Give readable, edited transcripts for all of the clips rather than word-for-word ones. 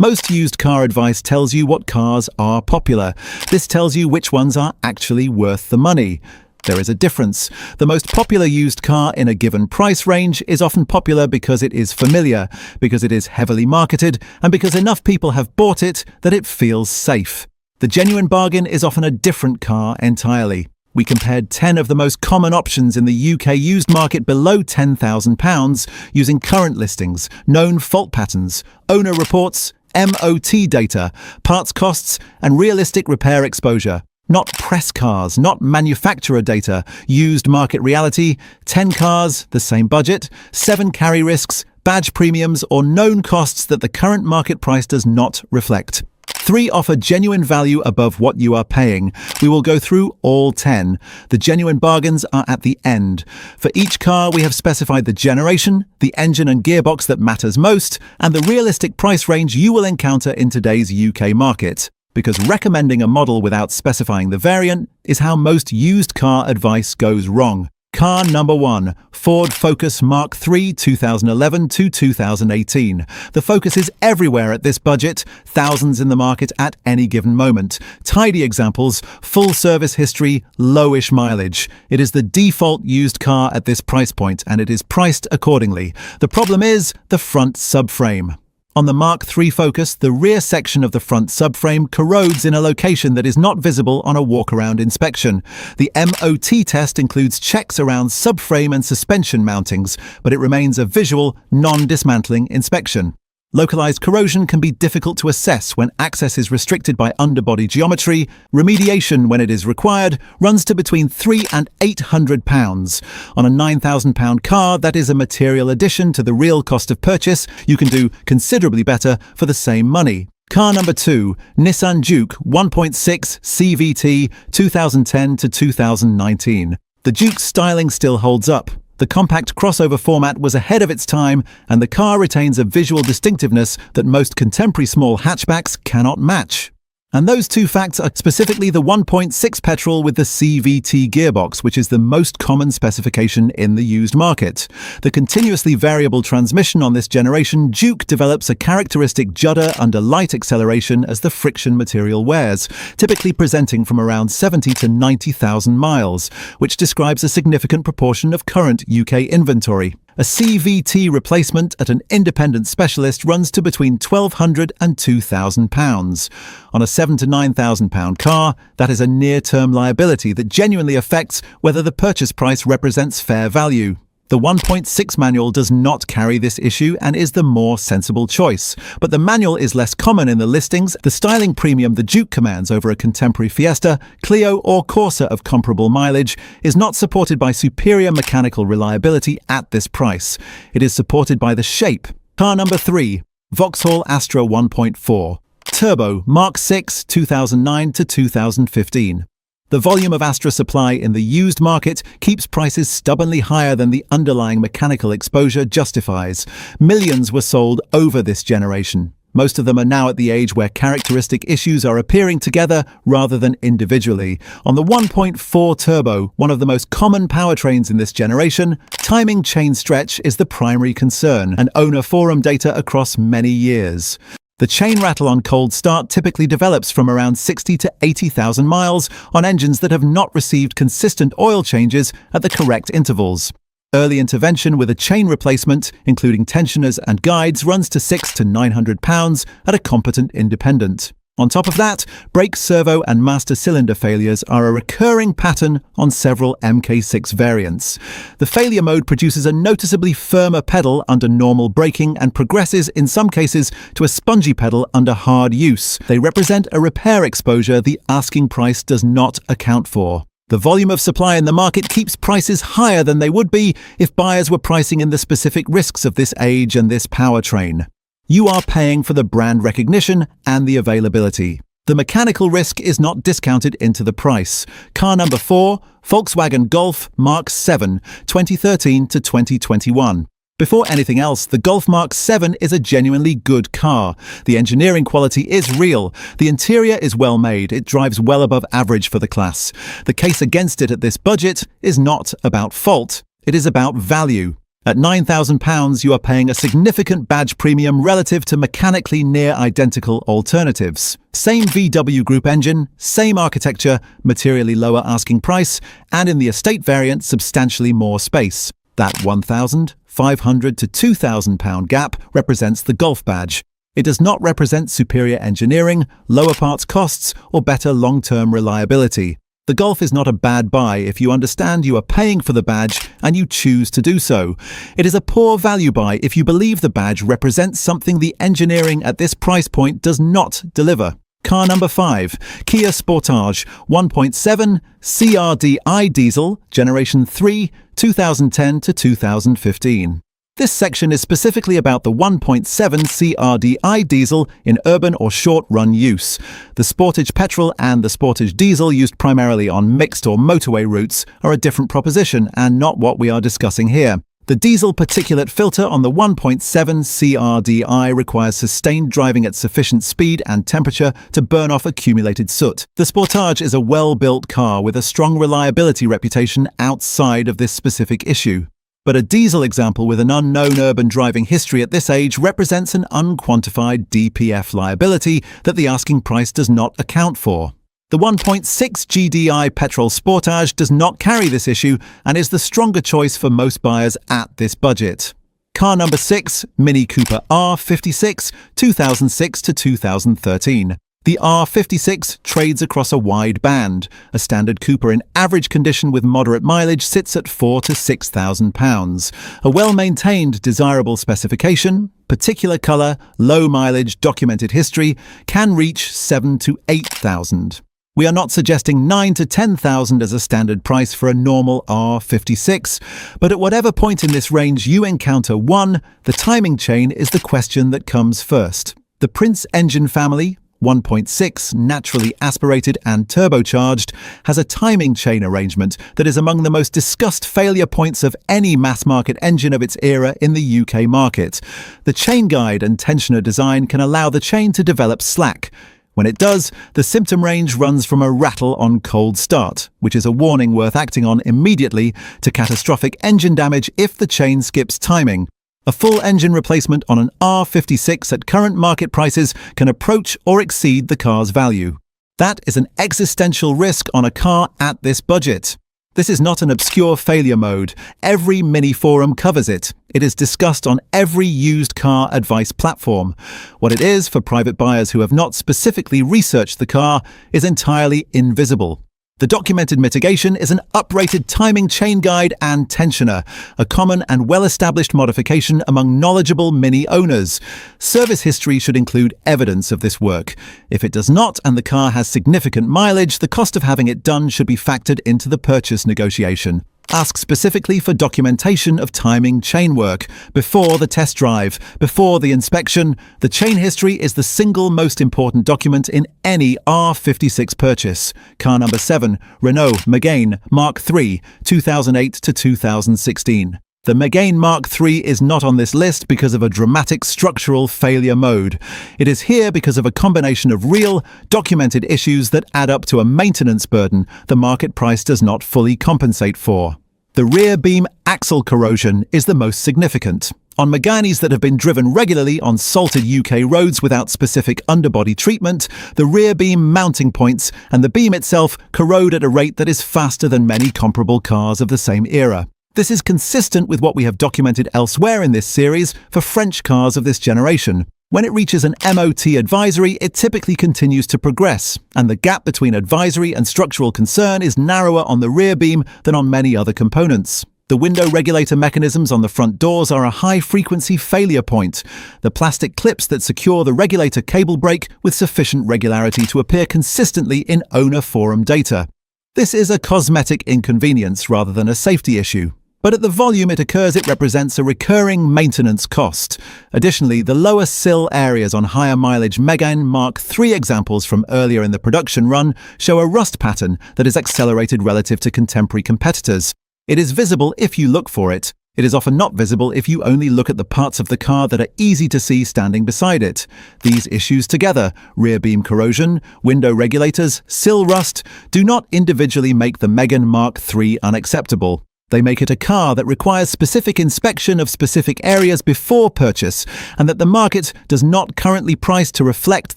Most used car advice tells you what cars are popular. This tells you which ones are actually worth the money. There is a difference. The most popular used car in a given price range is often popular because it is familiar, because it is heavily marketed, and because enough people have bought it that it feels safe. The genuine bargain is often a different car entirely. We compared 10 of the most common options in the UK used market below £10,000 using current listings, known fault patterns, owner reports, MOT data, parts costs, and realistic repair exposure. Not press cars, not manufacturer data, used market reality, 10 cars, the same budget, 7 carry risks, badge premiums, or known costs that the current market price does not reflect. 3 offer genuine value above what you are paying. We will go through all 10. The genuine bargains are at the end. For each car, we have specified the generation, the engine and gearbox that matters most, and the realistic price range you will encounter in today's UK market. Because recommending a model without specifying the variant is how most used car advice goes wrong. Car number 1, Ford Focus Mark III 2011 to 2018. The Focus is everywhere at this budget, thousands in the market at any given moment. Tidy examples, full service history, lowish mileage. It is the default used car at this price point, and it is priced accordingly. The problem is the front subframe. On the Mark III Focus, the rear section of the front subframe corrodes in a location that is not visible on a walk-around inspection. The MOT test includes checks around subframe and suspension mountings, but it remains a visual, non-dismantling inspection. Localized corrosion can be difficult to assess when access is restricted by underbody geometry. Remediation, when it is required, runs to between £300 and £800. On a £9,000 car, that is a material addition to the real cost of purchase. You can do considerably better for the same money. Car number 2, Nissan Juke 1.6 CVT 2010 to 2019. The Juke's styling still holds up. The compact crossover format was ahead of its time, and the car retains a visual distinctiveness that most contemporary small hatchbacks cannot match. And those two facts are specifically the 1.6 petrol with the CVT gearbox, which is the most common specification in the used market. The continuously variable transmission on this generation Juke develops a characteristic judder under light acceleration as the friction material wears, typically presenting from around 70 to 90,000 miles, which describes a significant proportion of current UK inventory. A CVT replacement at an independent specialist runs to between £1,200 and £2,000. On a £7,000 to £9,000 car, that is a near-term liability that genuinely affects whether the purchase price represents fair value. The 1.6 manual does not carry this issue and is the more sensible choice. But the manual is less common in the listings. The styling premium the Juke commands over a contemporary Fiesta, Clio or Corsa of comparable mileage is not supported by superior mechanical reliability at this price. It is supported by the shape. Car number 3, Vauxhall Astra 1.4. Turbo Mark VI 2009 to 2015. The volume of Astra supply in the used market keeps prices stubbornly higher than the underlying mechanical exposure justifies. Millions were sold over this generation. Most of them are now at the age where characteristic issues are appearing together rather than individually. On the 1.4 turbo, one of the most common powertrains in this generation, timing chain stretch is the primary concern, and owner forum data across many years. The chain rattle on cold start typically develops from around 60 to 80,000 miles on engines that have not received consistent oil changes at the correct intervals. Early intervention with a chain replacement, including tensioners and guides, runs to £600 to £900 at a competent independent. On top of that, brake, servo and master cylinder failures are a recurring pattern on several MK6 variants. The failure mode produces a noticeably firmer pedal under normal braking and progresses in some cases to a spongy pedal under hard use. They represent a repair exposure the asking price does not account for. The volume of supply in the market keeps prices higher than they would be if buyers were pricing in the specific risks of this age and this powertrain. You are paying for the brand recognition and the availability. The mechanical risk is not discounted into the price. Car number 4, Volkswagen Golf Mark VII, 2013 to 2021. Before anything else, the Golf Mark VII is a genuinely good car. The engineering quality is real. The interior is well made. It drives well above average for the class. The case against it at this budget is not about fault. It is about value. At £9,000, you are paying a significant badge premium relative to mechanically near-identical alternatives. Same VW Group engine, same architecture, materially lower asking price, and in the estate variant, substantially more space. That £1,500 to £2,000 gap represents the Golf badge. It does not represent superior engineering, lower parts costs, or better long-term reliability. The Golf is not a bad buy if you understand you are paying for the badge and you choose to do so. It is a poor value buy if you believe the badge represents something the engineering at this price point does not deliver. Car number 5, Kia Sportage 1.7 CRDI diesel, generation 3, 2010 to 2015. This section is specifically about the 1.7 CRDI diesel in urban or short-run use. The Sportage petrol and the Sportage diesel used primarily on mixed or motorway routes are a different proposition and not what we are discussing here. The diesel particulate filter on the 1.7 CRDI requires sustained driving at sufficient speed and temperature to burn off accumulated soot. The Sportage is a well-built car with a strong reliability reputation outside of this specific issue. But a diesel example with an unknown urban driving history at this age represents an unquantified DPF liability that the asking price does not account for. The 1.6 GDI petrol Sportage does not carry this issue and is the stronger choice for most buyers at this budget. Car number 6, Mini Cooper R56, 2006 to 2013. The R56 trades across a wide band. A standard Cooper in average condition with moderate mileage sits at £4,000 to £6,000. A well-maintained, desirable specification, particular colour, low mileage, documented history, can reach £7,000 to £8,000. We are not suggesting £9,000 to £10,000 as a standard price for a normal R56, but at whatever point in this range you encounter one, the timing chain is the question that comes first. The Prince engine family, 1.6, naturally aspirated and turbocharged, has a timing chain arrangement that is among the most discussed failure points of any mass-market engine of its era in the UK market. The chain guide and tensioner design can allow the chain to develop slack. When it does, the symptom range runs from a rattle on cold start, which is a warning worth acting on immediately, to catastrophic engine damage if the chain skips timing. A full engine replacement on an R56 at current market prices can approach or exceed the car's value. That is an existential risk on a car at this budget. This is not an obscure failure mode. Every mini forum covers it. It is discussed on every used car advice platform. What it is for private buyers who have not specifically researched the car is entirely invisible. The documented mitigation is an uprated timing chain guide and tensioner, a common and well-established modification among knowledgeable Mini owners. Service history should include evidence of this work. If it does not and the car has significant mileage, the cost of having it done should be factored into the purchase negotiation. Ask specifically for documentation of timing chain work before the test drive, before the inspection. The chain history is the single most important document in any R56 purchase. Car number 7, Renault Megane Mark III, 2008 to 2016. The Megane Mark III is not on this list because of a dramatic structural failure mode. It is here because of a combination of real, documented issues that add up to a maintenance burden the market price does not fully compensate for. The rear beam axle corrosion is the most significant. On Meganes that have been driven regularly on salted UK roads without specific underbody treatment, the rear beam mounting points and the beam itself corrode at a rate that is faster than many comparable cars of the same era. This is consistent with what we have documented elsewhere in this series for French cars of this generation. When it reaches an MOT advisory, it typically continues to progress, and the gap between advisory and structural concern is narrower on the rear beam than on many other components. The window regulator mechanisms on the front doors are a high-frequency failure point. The plastic clips that secure the regulator cable break with sufficient regularity to appear consistently in owner forum data. This is a cosmetic inconvenience rather than a safety issue. But at the volume it occurs, it represents a recurring maintenance cost. Additionally, the lower sill areas on higher mileage Megane Mark III examples from earlier in the production run show a rust pattern that is accelerated relative to contemporary competitors. It is visible if you look for it. It is often not visible if you only look at the parts of the car that are easy to see standing beside it. These issues together, rear beam corrosion, window regulators, sill rust, do not individually make the Megane Mark III unacceptable. They make it a car that requires specific inspection of specific areas before purchase, and that the market does not currently price to reflect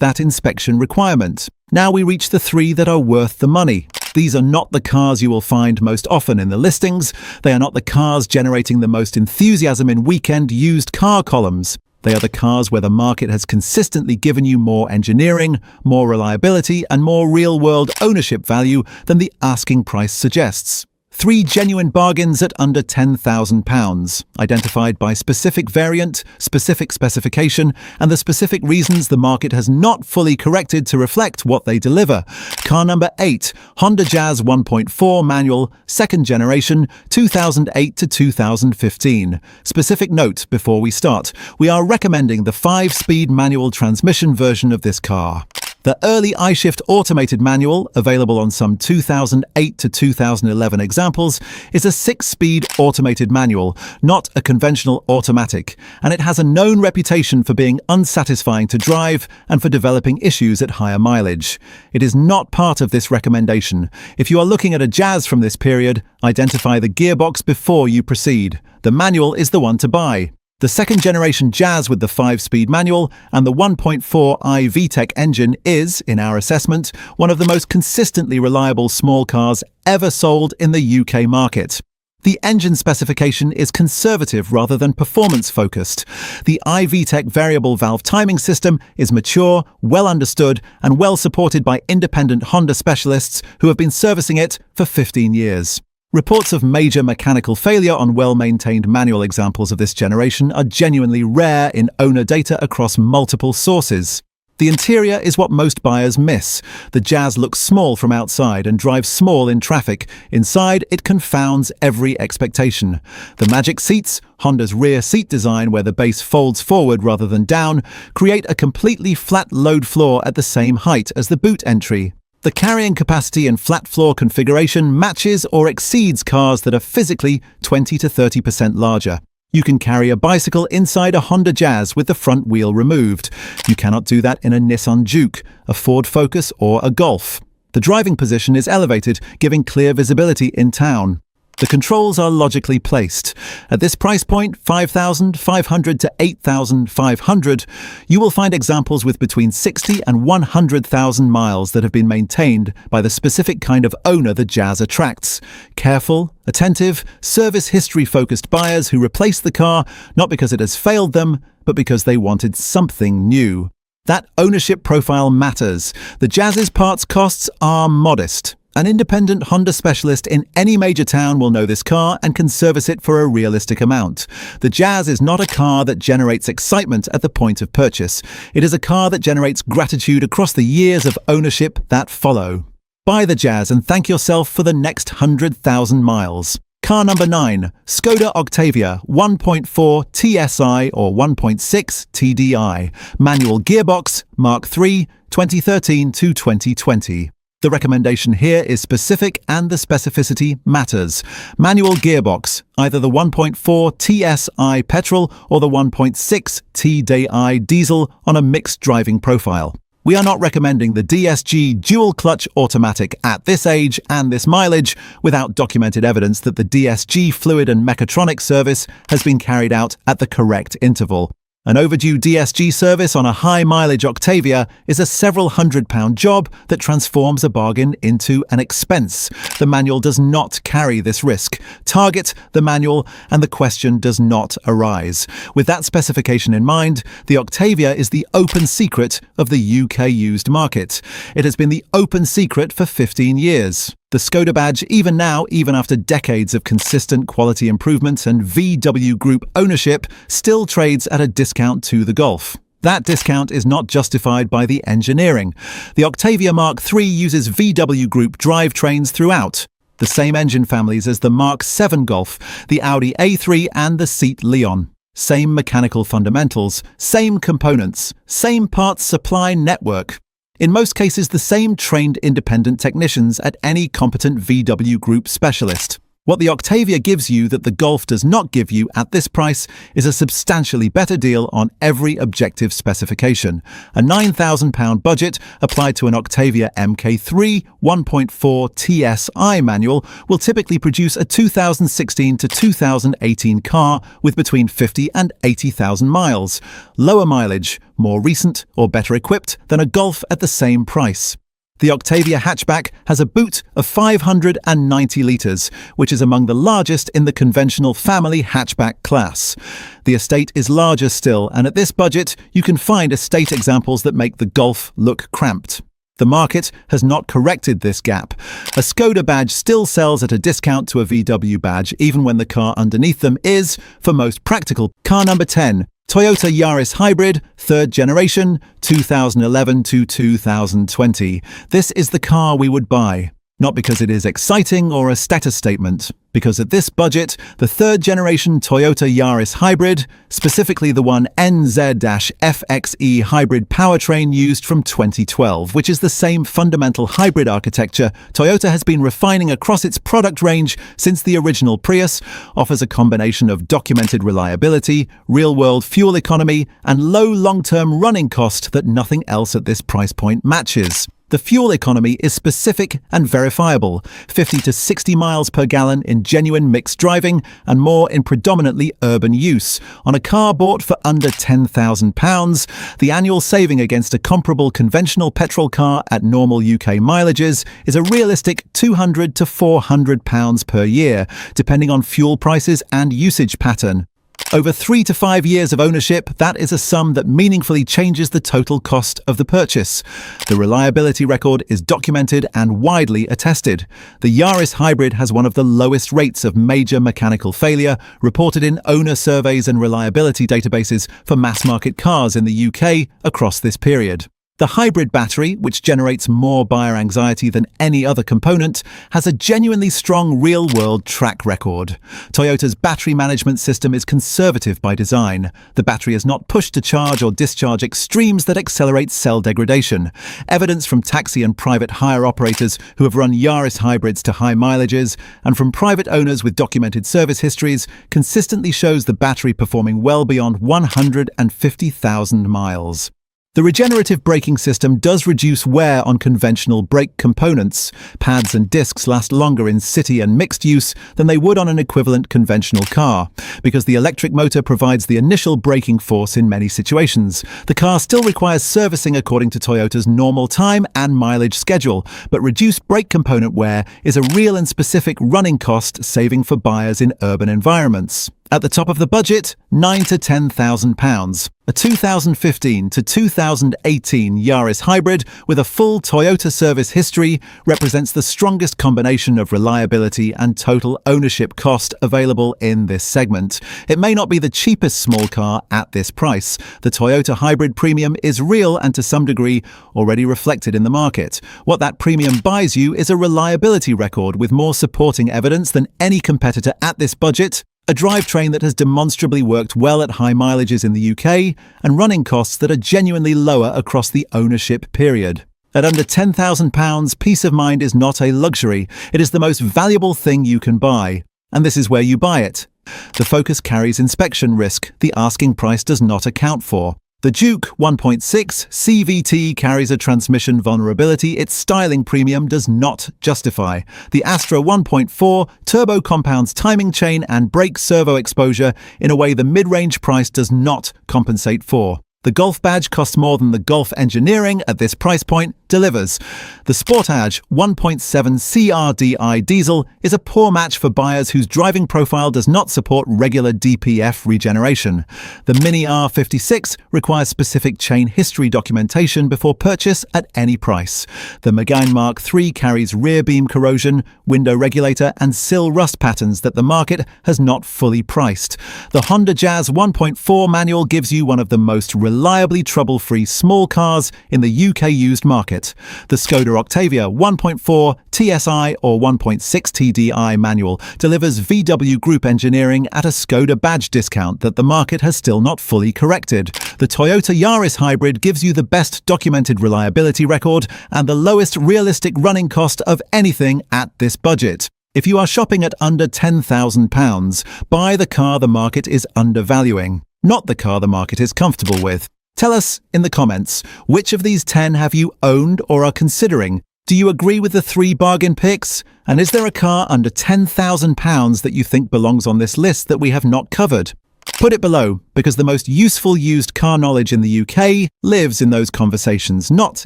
that inspection requirement. Now we reach the three that are worth the money. These are not the cars you will find most often in the listings. They are not the cars generating the most enthusiasm in weekend used car columns. They are the cars where the market has consistently given you more engineering, more reliability, and more real-world ownership value than the asking price suggests. Three genuine bargains at under £10,000, identified by specific variant, specific specification, and the specific reasons the market has not fully corrected to reflect what they deliver. Car number 8, Honda Jazz 1.4 manual, second generation, 2008 to 2015. Specific note before we start, we are recommending the 5-speed manual transmission version of this car. The early iShift automated manual, available on some 2008 to 2011 examples, is a 6-speed automated manual, not a conventional automatic, and it has a known reputation for being unsatisfying to drive and for developing issues at higher mileage. It is not part of this recommendation. If you are looking at a Jazz from this period, identify the gearbox before you proceed. The manual is the one to buy. The second-generation Jazz with the 5-speed manual and the 1.4i VTEC engine is, in our assessment, one of the most consistently reliable small cars ever sold in the UK market. The engine specification is conservative rather than performance-focused. The iVTEC variable valve timing system is mature, well understood, and well supported by independent Honda specialists who have been servicing it for 15 years. Reports of major mechanical failure on well-maintained manual examples of this generation are genuinely rare in owner data across multiple sources. The interior is what most buyers miss. The Jazz looks small from outside and drives small in traffic. Inside, it confounds every expectation. The magic seats, Honda's rear seat design where the base folds forward rather than down, create a completely flat load floor at the same height as the boot entry. The carrying capacity and flat floor configuration matches or exceeds cars that are physically 20 to 30% larger. You can carry a bicycle inside a Honda Jazz with the front wheel removed. You cannot do that in a Nissan Juke, a Ford Focus, or a Golf. The driving position is elevated, giving clear visibility in town. The controls are logically placed. At this price point, $5,500 to $8,500, you will find examples with between 60 and 100,000 miles that have been maintained by the specific kind of owner the Jazz attracts. Careful, attentive, service history-focused buyers who replace the car not because it has failed them, but because they wanted something new. That ownership profile matters. The Jazz's parts costs are modest. An independent Honda specialist in any major town will know this car and can service it for a realistic amount. The Jazz is not a car that generates excitement at the point of purchase. It is a car that generates gratitude across the years of ownership that follow. Buy the Jazz and thank yourself for the next 100,000 miles. Car number 9, Skoda Octavia 1.4 TSI or 1.6 TDI. Manual gearbox, Mark III, 2013 to 2020. The recommendation here is specific and the specificity matters. Manual gearbox, either the 1.4 TSI petrol or the 1.6 TDI diesel on a mixed driving profile. We are not recommending the DSG dual-clutch automatic at this age and this mileage without documented evidence that the DSG fluid and mechatronic service has been carried out at the correct interval. An overdue DSG service on a high-mileage Octavia is a several £100 job that transforms a bargain into an expense. The manual does not carry this risk. Target the manual and the question does not arise. With that specification in mind, the Octavia is the open secret of the UK used market. It has been the open secret for 15 years. The Skoda badge, even now, even after decades of consistent quality improvements and VW Group ownership, still trades at a discount to the Golf. That discount is not justified by the engineering. The Octavia Mark III uses VW Group drivetrains throughout. The same engine families as the Mark VII Golf, the Audi A3 and the Seat Leon. Same mechanical fundamentals, same components, same parts supply network. In most cases, the same trained independent technicians at any competent VW Group specialist. What the Octavia gives you that the Golf does not give you at this price is a substantially better deal on every objective specification. A £9,000 budget applied to an Octavia MK3 1.4 TSI manual will typically produce a 2016 to 2018 car with between 50 and 80,000 miles. Lower mileage, more recent or better equipped than a Golf at the same price. The Octavia hatchback has a boot of 590 litres, which is among the largest in the conventional family hatchback class. The estate is larger still, and at this budget, you can find estate examples that make the Golf look cramped. The market has not corrected this gap. A Skoda badge still sells at a discount to a VW badge, even when the car underneath them is, for most practical. Car number 10. Toyota Yaris Hybrid, 3rd generation, 2011 to 2020. This is the car we would buy. Not because it is exciting or a status statement, because at this budget, the 3rd generation Toyota Yaris Hybrid, specifically the one NZ-FXE hybrid powertrain used from 2012, which is the same fundamental hybrid architecture Toyota has been refining across its product range since the original Prius, offers a combination of documented reliability, real-world fuel economy, and low long-term running cost that nothing else at this price point matches. The fuel economy is specific and verifiable, 50 to 60 miles per gallon in genuine mixed driving and more in predominantly urban use. On a car bought for under £10,000, the annual saving against a comparable conventional petrol car at normal UK mileages is a realistic £200 to £400 per year, depending on fuel prices and usage pattern. Over 3 to 5 years of ownership, that is a sum that meaningfully changes the total cost of the purchase. The reliability record is documented and widely attested. The Yaris Hybrid has one of the lowest rates of major mechanical failure reported in owner surveys and reliability databases for mass-market cars in the UK across this period. The hybrid battery, which generates more buyer anxiety than any other component, has a genuinely strong real-world track record. Toyota's battery management system is conservative by design. The battery is not pushed to charge or discharge extremes that accelerate cell degradation. Evidence from taxi and private hire operators who have run Yaris hybrids to high mileages, and from private owners with documented service histories, consistently shows the battery performing well beyond 150,000 miles. The regenerative braking system does reduce wear on conventional brake components. Pads and discs last longer in city and mixed use than they would on an equivalent conventional car, because the electric motor provides the initial braking force in many situations. The car still requires servicing according to Toyota's normal time and mileage schedule, but reduced brake component wear is a real and specific running cost saving for buyers in urban environments. At the top of the budget, £9,000 to £10,000. A 2015 to 2018 Yaris Hybrid with a full Toyota service history represents the strongest combination of reliability and total ownership cost available in this segment. It may not be the cheapest small car at this price. The Toyota Hybrid premium is real and to some degree already reflected in the market. What that premium buys you is a reliability record with more supporting evidence than any competitor at this budget, a drivetrain that has demonstrably worked well at high mileages in the UK, and running costs that are genuinely lower across the ownership period. At under £10,000, peace of mind is not a luxury. It is the most valuable thing you can buy. And this is where you buy it. The Focus carries inspection risk the asking price does not account for. The Juke 1.6 CVT carries a transmission vulnerability its styling premium does not justify. The Astra 1.4 turbo compounds timing chain and brake servo exposure in a way the mid-range price does not compensate for. The Golf badge costs more than the Golf engineering at this price point delivers. The Sportage 1.7 CRDI diesel is a poor match for buyers whose driving profile does not support regular DPF regeneration. The Mini R56 requires specific chain history documentation before purchase at any price. The Megane Mark III carries rear beam corrosion, window regulator and sill rust patterns that the market has not fully priced. The Honda Jazz 1.4 manual gives you one of the most reliably trouble-free small cars in the UK used market. The Skoda Octavia 1.4 TSI or 1.6 TDI manual delivers VW Group engineering at a Skoda badge discount that the market has still not fully corrected. The Toyota Yaris Hybrid gives you the best documented reliability record and the lowest realistic running cost of anything at this budget. If you are shopping at under £10,000, buy the car the market is undervaluing, not the car the market is comfortable with. Tell us in the comments, which of these 10 have you owned or are considering? Do you agree with the 3 bargain picks? And is there a car under £10,000 that you think belongs on this list that we have not covered? Put it below, because the most useful used car knowledge in the UK lives in those conversations, not